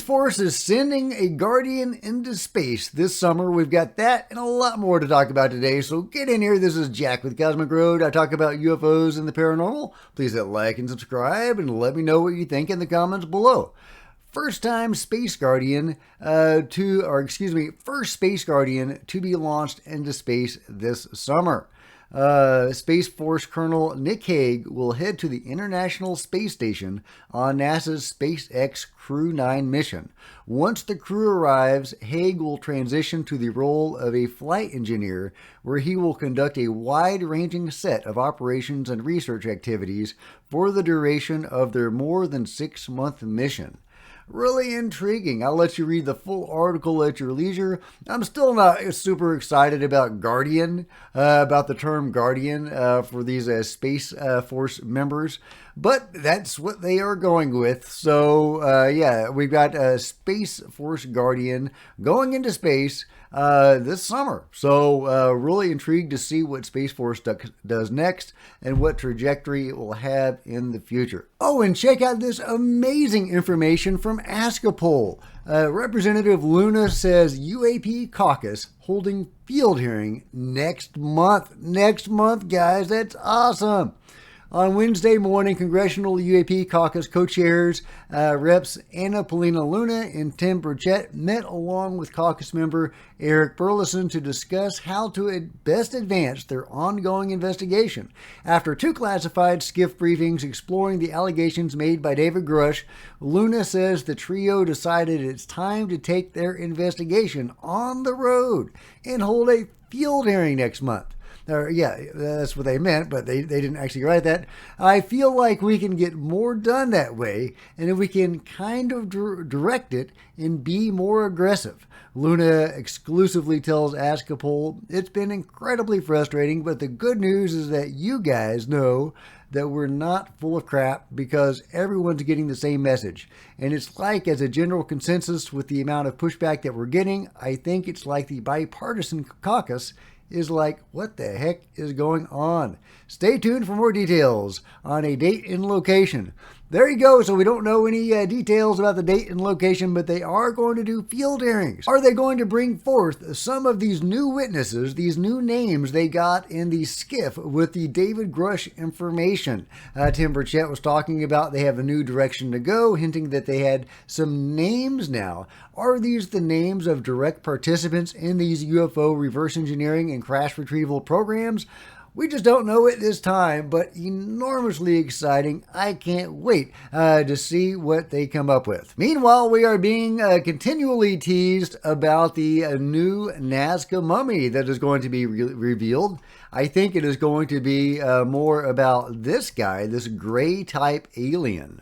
Force is sending a Guardian into space this summer. We've got that and a lot more to talk about today, so get in here. This is Jack with Cosmic Road. I talk about UFOs and the paranormal. Please hit like and subscribe and let me know what you think in the comments below. First Space Guardian to be launched into space this summer. Space Force Colonel Nick Hague will head to the International Space Station on NASA's SpaceX Crew 9 mission. Once the crew arrives, Hague will transition to the role of a flight engineer, where he will conduct a wide-ranging set of operations and research activities for the duration of their more than 6-month mission. Really intriguing. I'll let you read the full article at your leisure. I'm still not super excited about Guardian, about the term Guardian for these Space Force members, but that's what they are going with. So, yeah, we've got a Space Force Guardian going into space this summer. So, really intrigued to see what Space Force does next and what trajectory it will have in the future. Oh, and check out this amazing information from Ask a Poll. Representative Luna says UAP caucus holding field hearing next month. Next month, guys. That's awesome. On Wednesday morning, Congressional UAP Caucus co-chairs, Reps Anna Paulina Luna and Tim Burchett met along with caucus member Eric Burleson to discuss how to best advance their ongoing investigation. After 2 classified skiff briefings exploring the allegations made by David Grush, Luna says the trio decided it's time to take their investigation on the road and hold a field hearing next month. Yeah, that's what they meant, but they didn't actually write that. I feel like we can get more done that way, and if we can kind of direct it and be more aggressive. Luna exclusively tells Ask a Poll, it's been incredibly frustrating, but the good news is that you guys know that we're not full of crap because everyone's getting the same message. And it's like, as a general consensus with the amount of pushback that we're getting, I think it's like the bipartisan caucus is like, what the heck is going on? Stay tuned for more details on a date and location. There you go. So we don't know any details about the date and location, but they are going to do field hearings. Are they going to bring forth some of these new witnesses, these new names they got in the skiff with the David Grush information? Tim Burchett was talking about they have a new direction to go, hinting that they had some names now. Are these the names of direct participants in these UFO reverse engineering and crash retrieval programs? We just don't know at this time, but enormously exciting. I can't wait to see what they come up with. Meanwhile, we are being continually teased about the new Nazca Mummy that is going to be revealed. I think it is going to be more about this guy, this gray type alien.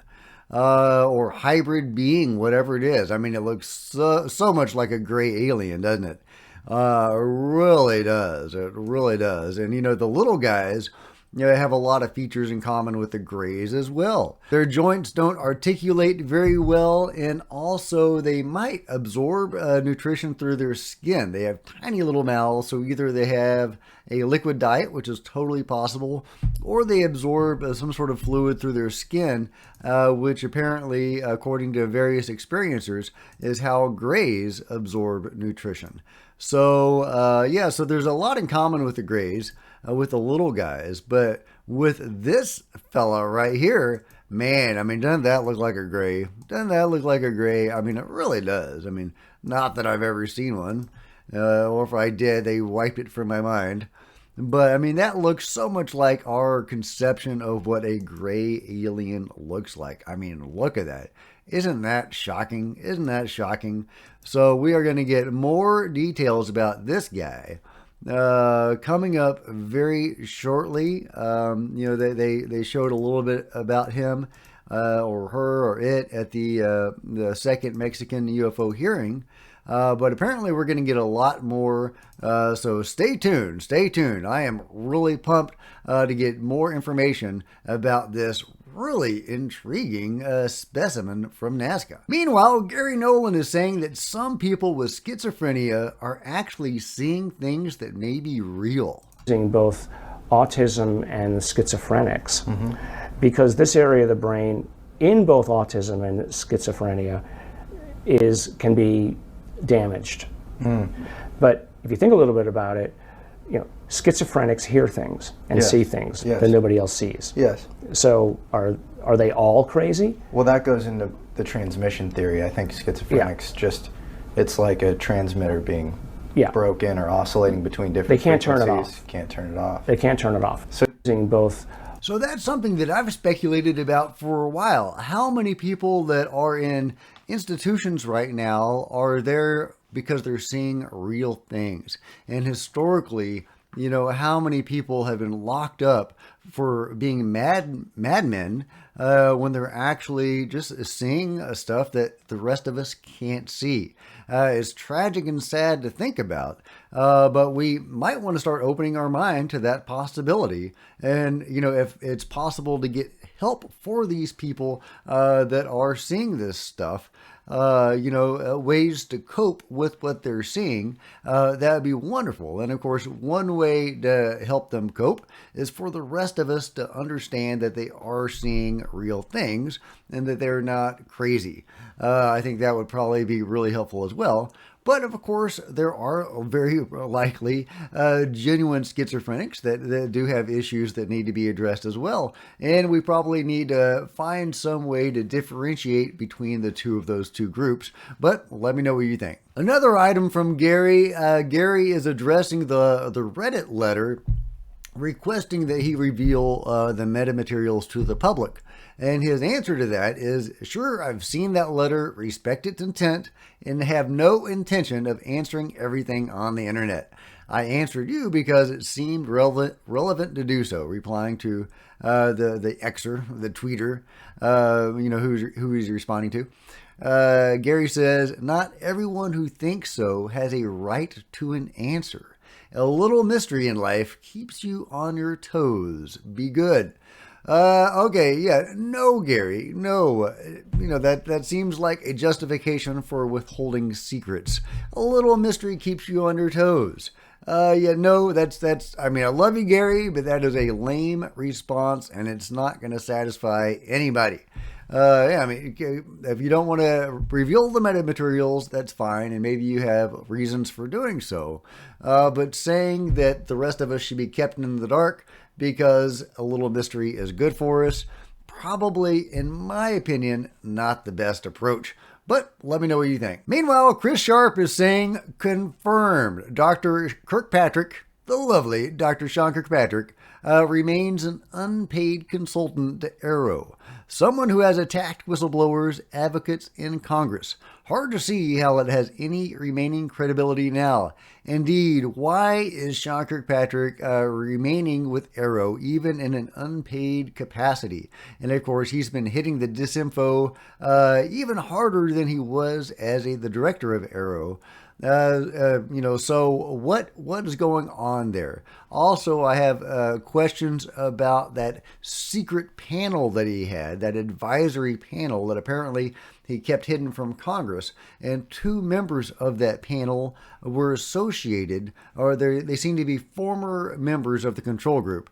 Or hybrid being, whatever it is. I mean, it looks so much like a gray alien, doesn't it? Really does. It really does. And, you know, the little guys, you know, have a lot of features in common with the grays as well. Their joints don't articulate very well, and also they might absorb nutrition through their skin. They have tiny little mouths, so either they have a liquid diet, which is totally possible, or they absorb some sort of fluid through their skin, which apparently, according to various experiencers, is how grays absorb nutrition. So, yeah, so there's a lot in common with the grays, with the little guys, but with this fella right here, man, I mean, doesn't that look like a gray? Doesn't that look like a gray? I mean, it really does. I mean, not that I've ever seen one, or if I did, they wiped it from my mind. But, I mean, that looks so much like our conception of what a gray alien looks like. I mean, look at that. Isn't that shocking? Isn't that shocking? So we are going to get more details about this guy coming up very shortly. You know, they showed a little bit about him or her or it at the second Mexican UFO hearing. But apparently we're going to get a lot more, so stay tuned, stay tuned. I am really pumped to get more information about this really intriguing specimen from Nazca. Meanwhile, Gary Nolan is saying that some people with schizophrenia are actually seeing things that may be real. Both autism and schizophrenics, because this area of the brain in both autism and schizophrenia can be damaged. But if you think a little bit about it, schizophrenics hear things and see things that nobody else sees. Yes. So are they all crazy? Well, that goes into the transmission theory. I think schizophrenics it's like a transmitter being broken or oscillating between different They can't frequencies. turn it off. Can't turn it off. They can't turn it off. So using both. So that's something that I've speculated about for a while. How many people that are in institutions right now are there because they're seeing real things? And historically, how many people have been locked up for being madmen when they're actually just seeing stuff that the rest of us can't see? It's tragic and sad to think about, but we might want to start opening our mind to that possibility. And, if it's possible to get help for these people that are seeing this stuff, ways to cope with what they're seeing, that would be wonderful. And of course, one way to help them cope is for the rest of us to understand that they are seeing real things and that they're not crazy. I think that would probably be really helpful as well. But of course, there are very likely genuine schizophrenics that do have issues that need to be addressed as well. And we probably need to find some way to differentiate between the two of those two groups. But let me know what you think. Another item from Gary. Gary is addressing the Reddit letter requesting that he reveal the metamaterials to the public. And his answer to that is, sure, I've seen that letter, respect its intent, and have no intention of answering everything on the internet. I answered you because it seemed relevant to do so, replying to the Xer, the tweeter, who he's responding to. Gary says, not everyone who thinks so has a right to an answer. A little mystery in life keeps you on your toes. Be good. Okay, no, Gary, no. That seems like a justification for withholding secrets. A little mystery keeps you on your toes. No, that's, I love you, Gary, but that is a lame response and it's not going to satisfy anybody. If you don't want to reveal the metamaterials, that's fine, and maybe you have reasons for doing so. But saying that the rest of us should be kept in the dark because a little mystery is good for us, probably, in my opinion, not the best approach. But let me know what you think. Meanwhile, Chris Sharp is saying, confirmed, Dr. Kirkpatrick, the lovely Dr. Sean Kirkpatrick, remains an unpaid consultant to Arrow, someone who has attacked whistleblowers, advocates in Congress. Hard to see how it has any remaining credibility now. Indeed, why is Sean Kirkpatrick remaining with Arrow, even in an unpaid capacity? And of course, he's been hitting the disinfo even harder than he was as the director of Arrow. So what is going on there? Also, I have questions about that secret panel that he had, that advisory panel that apparently he kept hidden from Congress, and two members of that panel were associated, or they seem to be former members of the control group.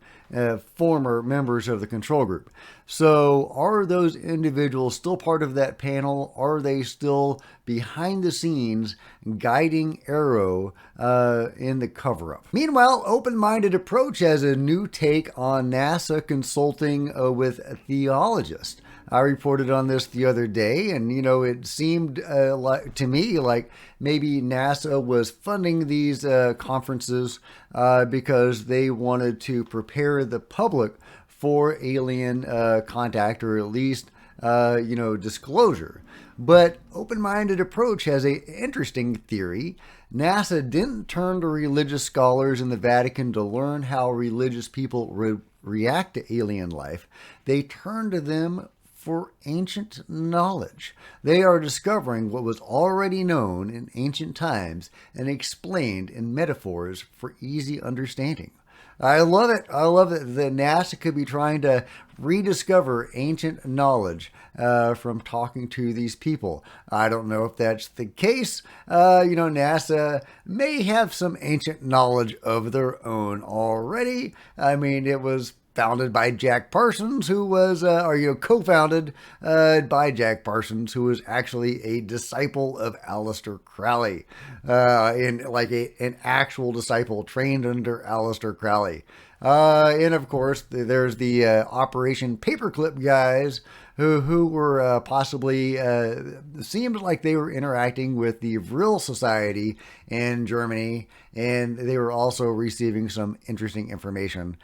So are those individuals still part of that panel? Are they still behind the scenes guiding Arrow in the cover-up? Meanwhile, Open-Minded Approach has a new take on NASA consulting with theologists. I reported on this the other day, and it seemed to me like maybe NASA was funding these conferences because they wanted to prepare the public for alien contact, or at least disclosure. But Open-Minded Approach has an interesting theory. NASA didn't turn to religious scholars in the Vatican to learn how religious people react to alien life. They turned to them for ancient knowledge. They are discovering what was already known in ancient times and explained in metaphors for easy understanding. I love it. I love that NASA could be trying to rediscover ancient knowledge from talking to these people. I don't know if that's the case. NASA may have some ancient knowledge of their own already. It was founded by Jack Parsons, who was, co-founded by Jack Parsons, who was actually a disciple of Aleister Crowley, an actual disciple trained under Aleister Crowley. And of course, there's the Operation Paperclip guys who were possibly seemed like they were interacting with the Vril Society in Germany, and they were also receiving some interesting information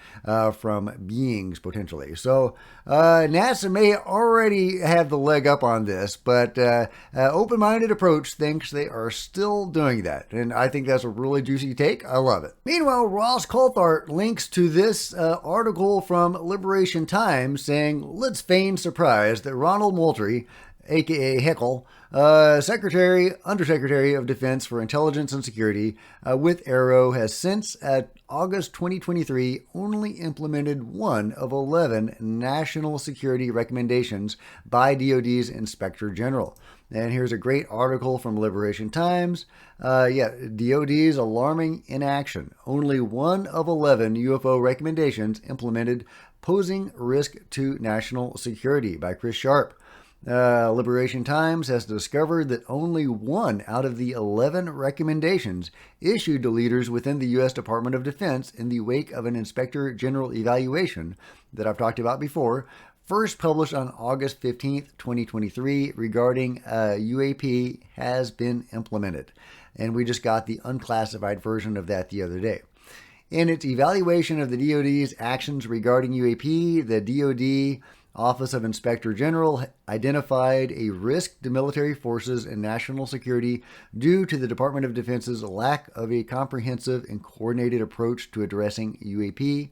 from beings potentially. So NASA may already have the leg up on this, but Open-Minded Approach thinks they are still doing that, and I think that's a really juicy take. I love it. Meanwhile, Ross Coulthart links to this article from Liberation Times saying, "Let's feign surprise that Ronald Moultrie, aka Heckle, Undersecretary of Defense for Intelligence and Security with AARO, has since August 2023 only implemented one of 11 national security recommendations by DOD's Inspector General." And here's a great article from Liberation Times. DOD's alarming inaction. Only one of 11 UFO recommendations implemented, posing risk to national security, by Chris Sharp. Liberation Times has discovered that only one out of the 11 recommendations issued to leaders within the U.S. Department of Defense in the wake of an Inspector General evaluation that I've talked about before, first published on August 15th, 2023, regarding UAP, has been implemented. And we just got the unclassified version of that the other day. In its evaluation of the DOD's actions regarding UAP, the DOD Office of Inspector General identified a risk to military forces and national security due to the Department of Defense's lack of a comprehensive and coordinated approach to addressing UAP.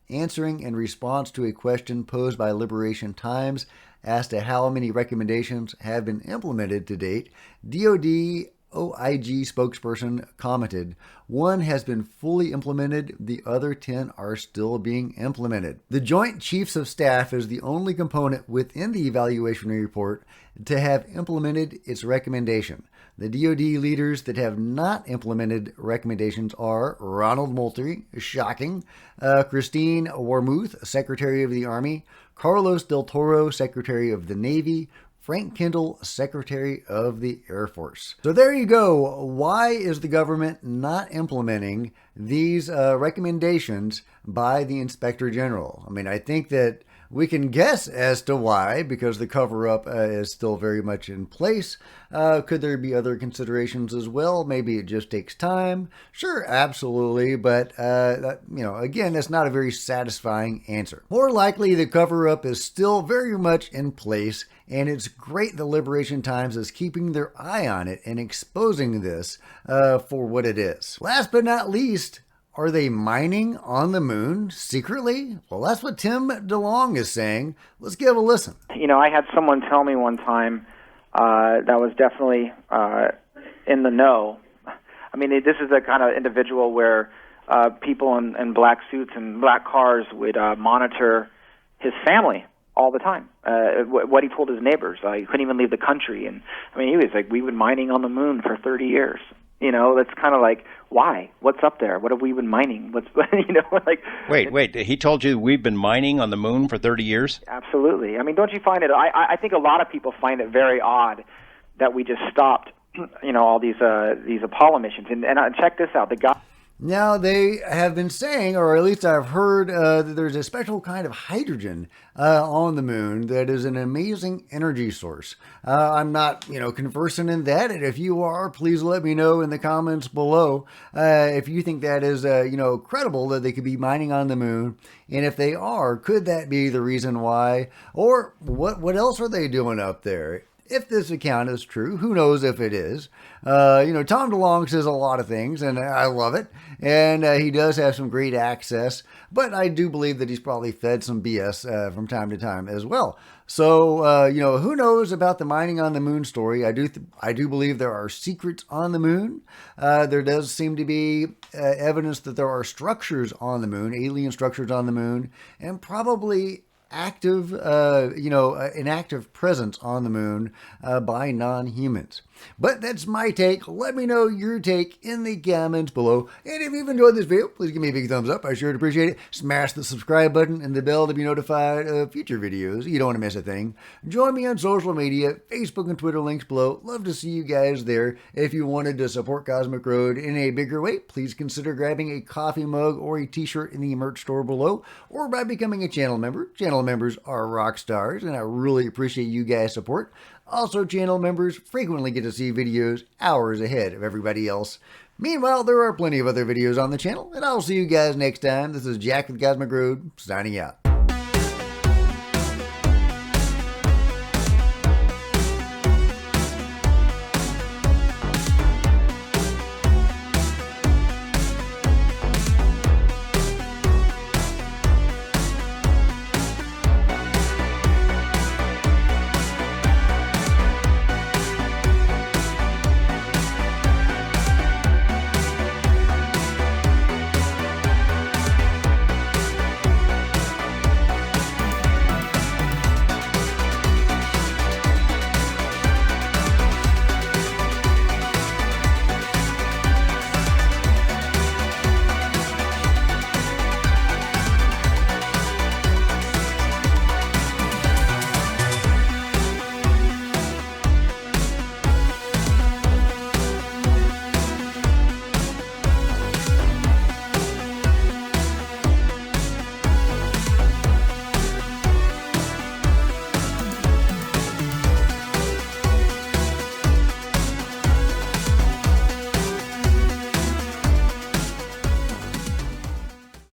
Answering in response to a question posed by Liberation Times as to how many recommendations have been implemented to date, DOD OIG spokesperson commented, "One has been fully implemented, the other 10 are still being implemented." The Joint Chiefs of Staff is the only component within the evaluation report to have implemented its recommendation. The DOD leaders that have not implemented recommendations are Ronald Moultrie, shocking, Christine Wormuth, Secretary of the Army, Carlos Del Toro, Secretary of the Navy, Frank Kendall, Secretary of the Air Force. So there you go. Why is the government not implementing these recommendations by the Inspector General? I mean, I think that we can guess as to why, because the cover-up is still very much in place. Could there be other considerations as well? Maybe it just takes time. Sure, absolutely. But, again, that's not a very satisfying answer. More likely, the cover-up is still very much in place, and it's great the Liberation Times is keeping their eye on it and exposing this for what it is. Last but not least, are they mining on the moon secretly? Well, that's what Tim DeLong is saying. Let's give a listen. I had someone tell me one time that was definitely in the know. I mean, this is the kind of individual where people in black suits and black cars would monitor his family all the time. What he told his neighbors. He couldn't even leave the country. And I mean, he was like, "We've been mining on the moon for 30 years. That's kind of like, why? What's up there? What have we been mining? Wait. He told you we've been mining on the moon for 30 years? Absolutely. I mean, don't you find it? I think a lot of people find it very odd that we just stopped, all these Apollo missions. And check this out. The guy. Now, they have been saying, or at least I've heard, that there's a special kind of hydrogen on the moon that is an amazing energy source. I'm not, conversant in that, and if you are, please let me know in the comments below if you think that is, credible that they could be mining on the moon, and if they are, could that be the reason why, or what else are they doing up there? If this account is true, who knows if it is. Tom DeLong says a lot of things, and I love it. And he does have some great access, but I do believe that he's probably fed some BS from time to time as well. So, who knows about the mining on the moon story? I do believe there are secrets on the moon. There does seem to be evidence that there are structures on the moon, alien structures on the moon, and probably active, an active presence on the moon by non-humans. But that's my take. Let me know your take in the comments below. And if you've enjoyed this video, please give me a big thumbs up. I sure would appreciate it. Smash the subscribe button and the bell to be notified of future videos. You don't want to miss a thing. Join me on social media, Facebook and Twitter, links below. Love to see you guys there. If you wanted to support Cosmic Road in a bigger way, please consider grabbing a coffee mug or a t-shirt in the merch store below, or by becoming a channel member. Channel members are rock stars, and I really appreciate you guys' support. Also, channel members frequently get to see videos hours ahead of everybody else. Meanwhile, there are plenty of other videos on the channel, and I'll see you guys next time. This is Jack with Cosmic Road, signing out.